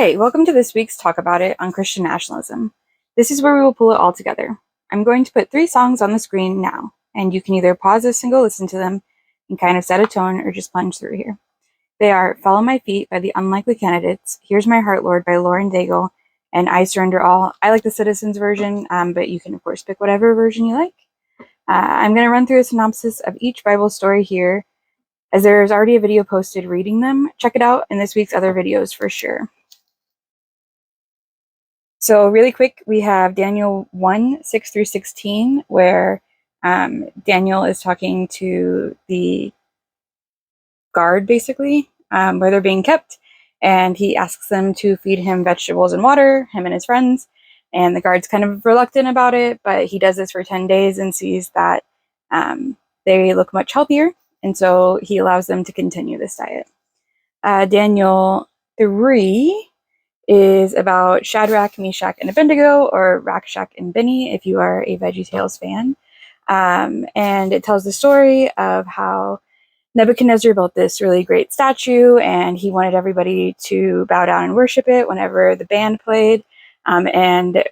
Hey, welcome to this week's Talk About It on Christian Nationalism. This is where we will pull it all together. I'm going to put 3 songs on the screen now, and you can either pause this and go listen to them and kind of set a tone or just plunge through here. They are Follow My Feet by the Unlikely Candidates, Here's My Heart, Lord by Lauren Daigle, and I Surrender All. I like the Citizens version, but you can, of course, pick whatever version you like. I'm going to run through a synopsis of each Bible story here, as there is already a video posted reading them. Check it out in this week's other videos for sure. So really quick, we have Daniel 1, 6 through 16, where Daniel is talking to the guard, basically, where they're being kept, and he asks them to feed him vegetables and water, him and his friends, and the guard's kind of reluctant about it, but he does this for 10 days and sees that they look much healthier, and so he allows them to continue this diet. Daniel 3 is about Shadrach, Meshach, and Abednego, or Rakshak and Benny, if you are a VeggieTales fan. And it tells the story of how Nebuchadnezzar built this really great statue, and he wanted everybody to bow down and worship it whenever the band played. And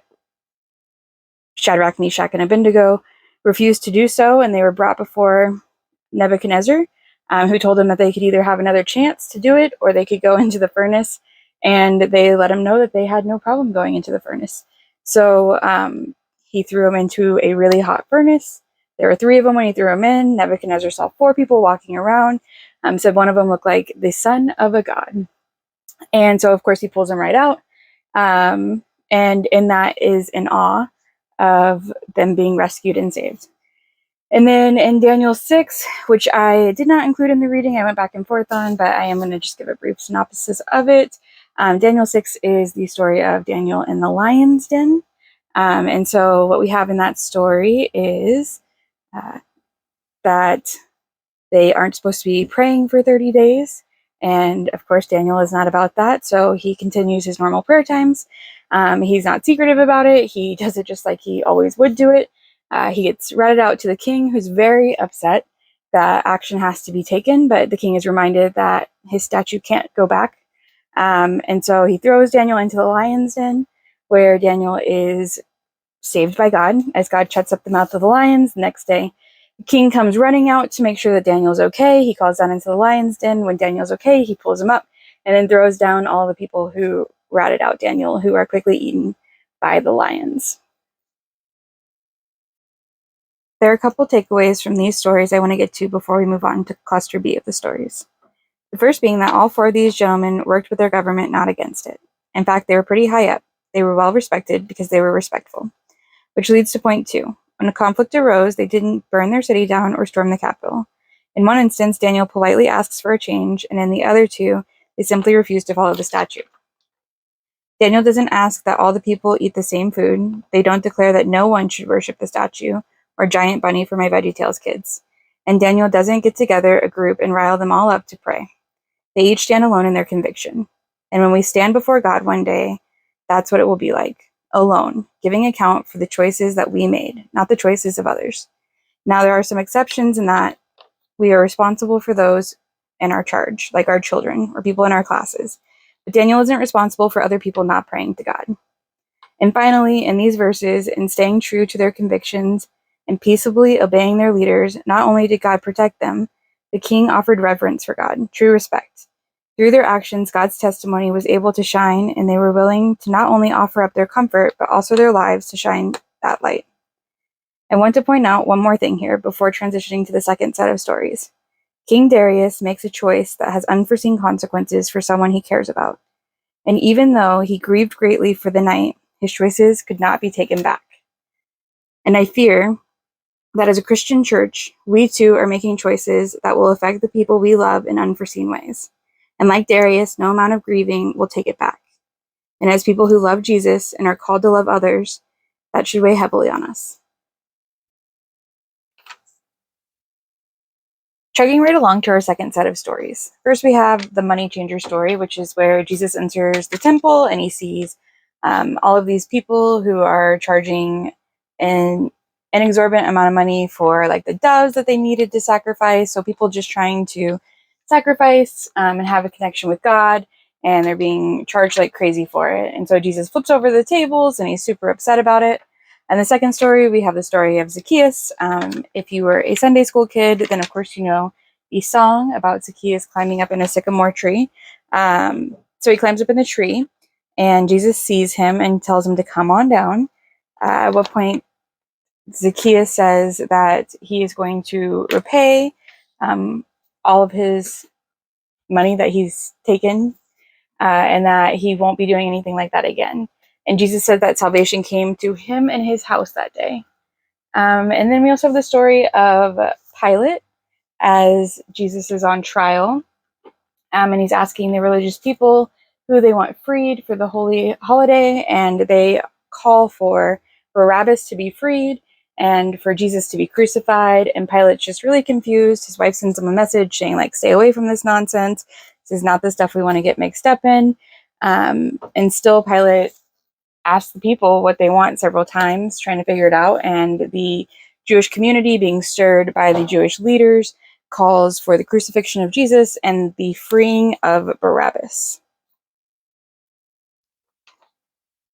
Shadrach, Meshach, and Abednego refused to do so, and they were brought before Nebuchadnezzar, who told them that they could either have another chance to do it or they could go into the furnace. And they let him know that they had no problem going into the furnace. So he threw them into a really hot furnace. There were 3 of them when he threw them in. Nebuchadnezzar saw 4 people walking around. Said one of them looked like the son of a god. And so, of course, he pulls them right out. And in that is in awe of them being rescued and saved. And then in Daniel 6, which I did not include in the reading, I went back and forth on, but I am going to just give a brief synopsis of it. Daniel 6 is the story of Daniel in the lion's den. And so what we have in that story is that they aren't supposed to be praying for 30 days. And of course, Daniel is not about that. So he continues his normal prayer times. He's not secretive about it. He does it just like he always would do it. He gets ratted out to the king, who's very upset that action has to be taken. But the king is reminded that his statue can't go back. And so he throws Daniel into the lion's den, where Daniel is saved by God, as God shuts up the mouth of the lions. The next day, the king comes running out to make sure that Daniel's okay. He calls down into the lion's den. When Daniel's okay, he pulls him up and then throws down all the people who ratted out Daniel, who are quickly eaten by the lions. There are a couple takeaways from these stories I want to get to before we move on to cluster B of the stories. The first being that all 4 of these gentlemen worked with their government, not against it. In fact, they were pretty high up. They were well respected because they were respectful. Which leads to point 2. When a conflict arose, they didn't burn their city down or storm the capital. In one instance, Daniel politely asks for a change, and in the other 2, they simply refuse to follow the statute. Daniel doesn't ask that all the people eat the same food. They don't declare that no one should worship the statue or giant bunny for my VeggieTales kids. And Daniel doesn't get together a group and rile them all up to pray. They each stand alone in their conviction. And when we stand before God one day, that's what it will be like. Alone, giving account for the choices that we made, not the choices of others. Now, there are some exceptions in that we are responsible for those in our charge, like our children or people in our classes. But Daniel isn't responsible for other people not praying to God. And finally, in these verses, in staying true to their convictions and peaceably obeying their leaders, not only did God protect them, the king offered reverence for God, true respect. Through their actions, God's testimony was able to shine, and they were willing to not only offer up their comfort, but also their lives to shine that light. I want to point out one more thing here before transitioning to the second set of stories. King Darius makes a choice that has unforeseen consequences for someone he cares about. And even though he grieved greatly for the night, his choices could not be taken back. And I fear that as a Christian church, we too are making choices that will affect the people we love in unforeseen ways. And like Darius, no amount of grieving will take it back. And as people who love Jesus and are called to love others, that should weigh heavily on us. Chugging right along to our second set of stories. First, we have the money changer story, which is where Jesus enters the temple and he sees all of these people who are charging an exorbitant amount of money for like the doves that they needed to sacrifice. So people just trying to sacrifice and have a connection with God. and they're being charged like crazy for it. And so Jesus flips over the tables and he's super upset about it. And the second story, we have the story of Zacchaeus. If you were a Sunday school kid, then of course you know the song about Zacchaeus climbing up in a sycamore tree. So he climbs up in the tree, and Jesus sees him and tells him to come on down. At what point Zacchaeus says that he is going to repay all of his money that he's taken, and that he won't be doing anything like that again. And Jesus said that salvation came to him and his house that day. And then we also have the story of Pilate as Jesus is on trial, and he's asking the religious people who they want freed for the holy holiday, and they call for Barabbas to be freed and for Jesus to be crucified. And Pilate's just really confused. His wife sends him a message saying, like, stay away from this nonsense. This is not the stuff we want to get mixed up in. And still Pilate asks the people what they want several times, trying to figure it out. And the Jewish community, being stirred by the Jewish leaders, calls for the crucifixion of Jesus and the freeing of Barabbas.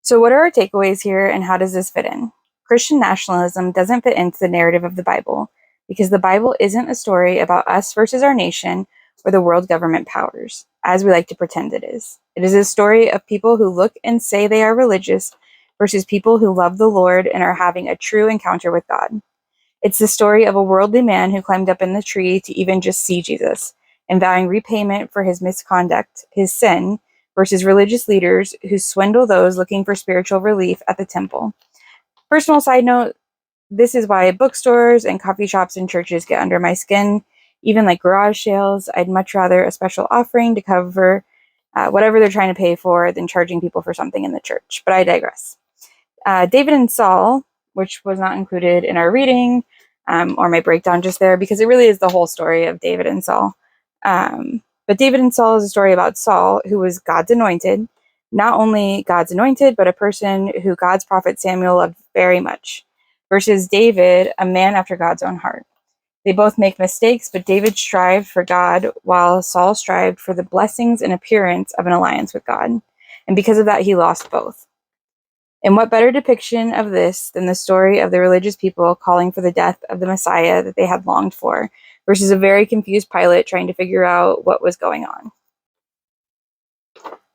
So what are our takeaways here, and how does this fit in? Christian nationalism doesn't fit into the narrative of the Bible, because the Bible isn't a story about us versus our nation or the world government powers, as we like to pretend it is. It is a story of people who look and say they are religious versus people who love the Lord and are having a true encounter with God. It's the story of a worldly man who climbed up in the tree to even just see Jesus, and vowing repayment for his misconduct, his sin, versus religious leaders who swindle those looking for spiritual relief at the temple. Personal side note, this is why bookstores and coffee shops and churches get under my skin. Even like garage sales, I'd much rather a special offering to cover whatever they're trying to pay for than charging people for something in the church. But I digress. David and Saul, which was not included in our reading or my breakdown just there, because it really is the whole story of David and Saul. But David and Saul is a story about Saul, who was God's anointed, not only God's anointed, but a person who God's prophet Samuel loved very much, versus David, a man after God's own heart. They both make mistakes, but David strived for God while Saul strived for the blessings and appearance of an alliance with God. And because of that, he lost both. And what better depiction of this than the story of the religious people calling for the death of the Messiah that they had longed for, versus a very confused Pilate trying to figure out what was going on.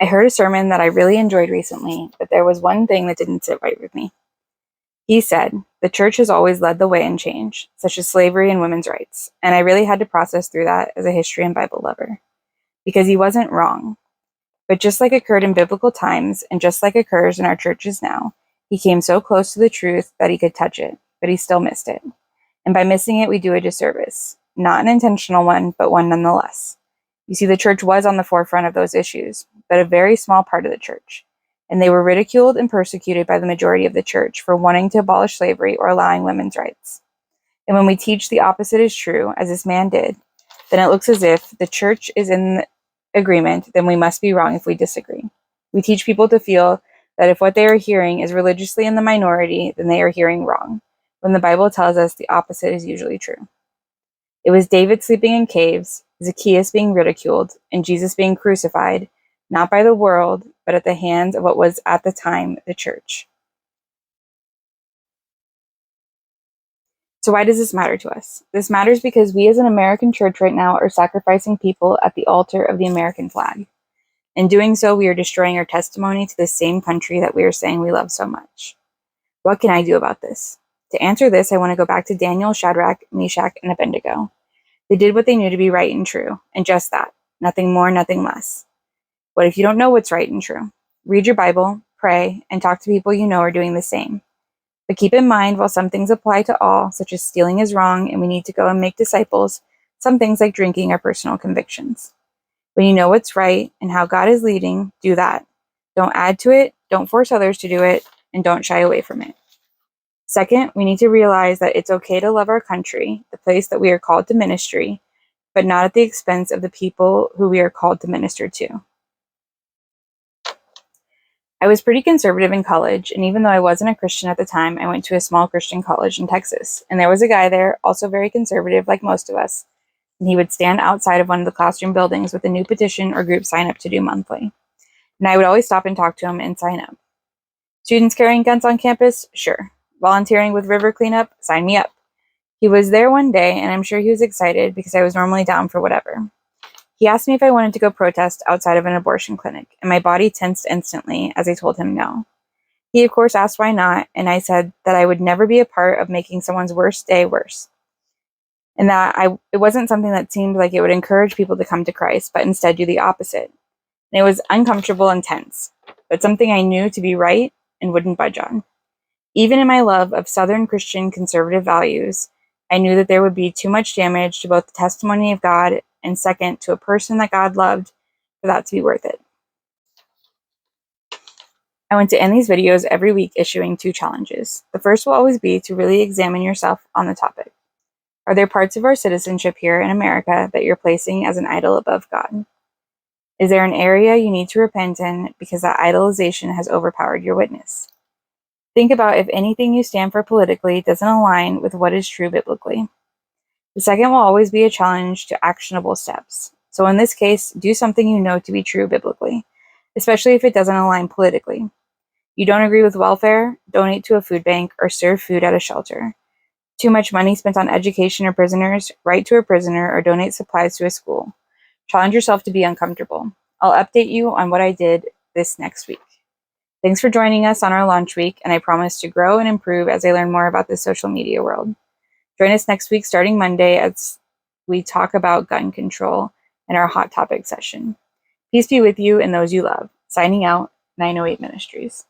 I heard a sermon that I really enjoyed recently, but there was one thing that didn't sit right with me. He said, the church has always led the way in change, such as slavery and women's rights, and I really had to process through that as a history and Bible lover. Because he wasn't wrong. But just like occurred in biblical times, and just like occurs in our churches now, he came so close to the truth that he could touch it, but he still missed it. And by missing it, we do a disservice. Not an intentional one, but one nonetheless. You see, the church was on the forefront of those issues, but a very small part of the church. And they were ridiculed and persecuted by the majority of the church for wanting to abolish slavery or allowing women's rights. And when we teach the opposite is true, as this man did, then it looks as if the church is in agreement, then we must be wrong if we disagree. We teach people to feel that if what they are hearing is religiously in the minority, then they are hearing wrong, when the Bible tells us the opposite is usually true. It was David sleeping in caves, Zacchaeus being ridiculed, and Jesus being crucified, not by the world, but at the hands of what was at the time the church. So why does this matter to us? This matters because we as an American church right now are sacrificing people at the altar of the American flag. In doing so, we are destroying our testimony to the same country that we are saying we love so much. What can I do about this? To answer this, I want to go back to Daniel, Shadrach, Meshach, and Abednego. They did what they knew to be right and true, and just that. Nothing more, nothing less. What if you don't know what's right and true? Read your Bible, pray, and talk to people you know are doing the same. But keep in mind, while some things apply to all, such as stealing is wrong and we need to go and make disciples, some things like drinking are personal convictions. When you know what's right and how God is leading, do that. Don't add to it, don't force others to do it, and don't shy away from it. Second, we need to realize that it's okay to love our country, the place that we are called to ministry, but not at the expense of the people who we are called to minister to. I was pretty conservative in college, and even though I wasn't a Christian at the time, I went to a small Christian college in Texas, and there was a guy there, also very conservative like most of us, and he would stand outside of one of the classroom buildings with a new petition or group sign up to do monthly. and I would always stop and talk to him and sign up. Students carrying guns on campus? Sure. Volunteering with river cleanup? Sign me up. He was there one day, and I'm sure he was excited because I was normally down for whatever. He asked me if I wanted to go protest outside of an abortion clinic, and my body tensed instantly as I told him no. He, of course, asked why not, and I said that I would never be a part of making someone's worst day worse, and that it wasn't something that seemed like it would encourage people to come to Christ, but instead do the opposite. And it was uncomfortable and tense, but something I knew to be right and wouldn't budge on. Even in my love of Southern Christian conservative values, I knew that there would be too much damage to both the testimony of God and, second, to a person that God loved for that to be worth it. I want to end these videos every week issuing 2 challenges. The first will always be to really examine yourself on the topic. Are there parts of our citizenship here in America that you're placing as an idol above God? Is there an area you need to repent in because that idolization has overpowered your witness? Think about if anything you stand for politically doesn't align with what is true biblically. The second will always be a challenge to actionable steps. So in this case, do something you know to be true biblically, especially if it doesn't align politically. You don't agree with welfare? Donate to a food bank or serve food at a shelter. Too much money spent on education or prisoners? Write to a prisoner or donate supplies to a school. Challenge yourself to be uncomfortable. I'll update you on what I did this next week. Thanks for joining us on our launch week, and I promise to grow and improve as I learn more about the social media world. Join us next week starting Monday as we talk about gun control in our Hot Topic session. Peace be with you and those you love. Signing out, 908 Ministries.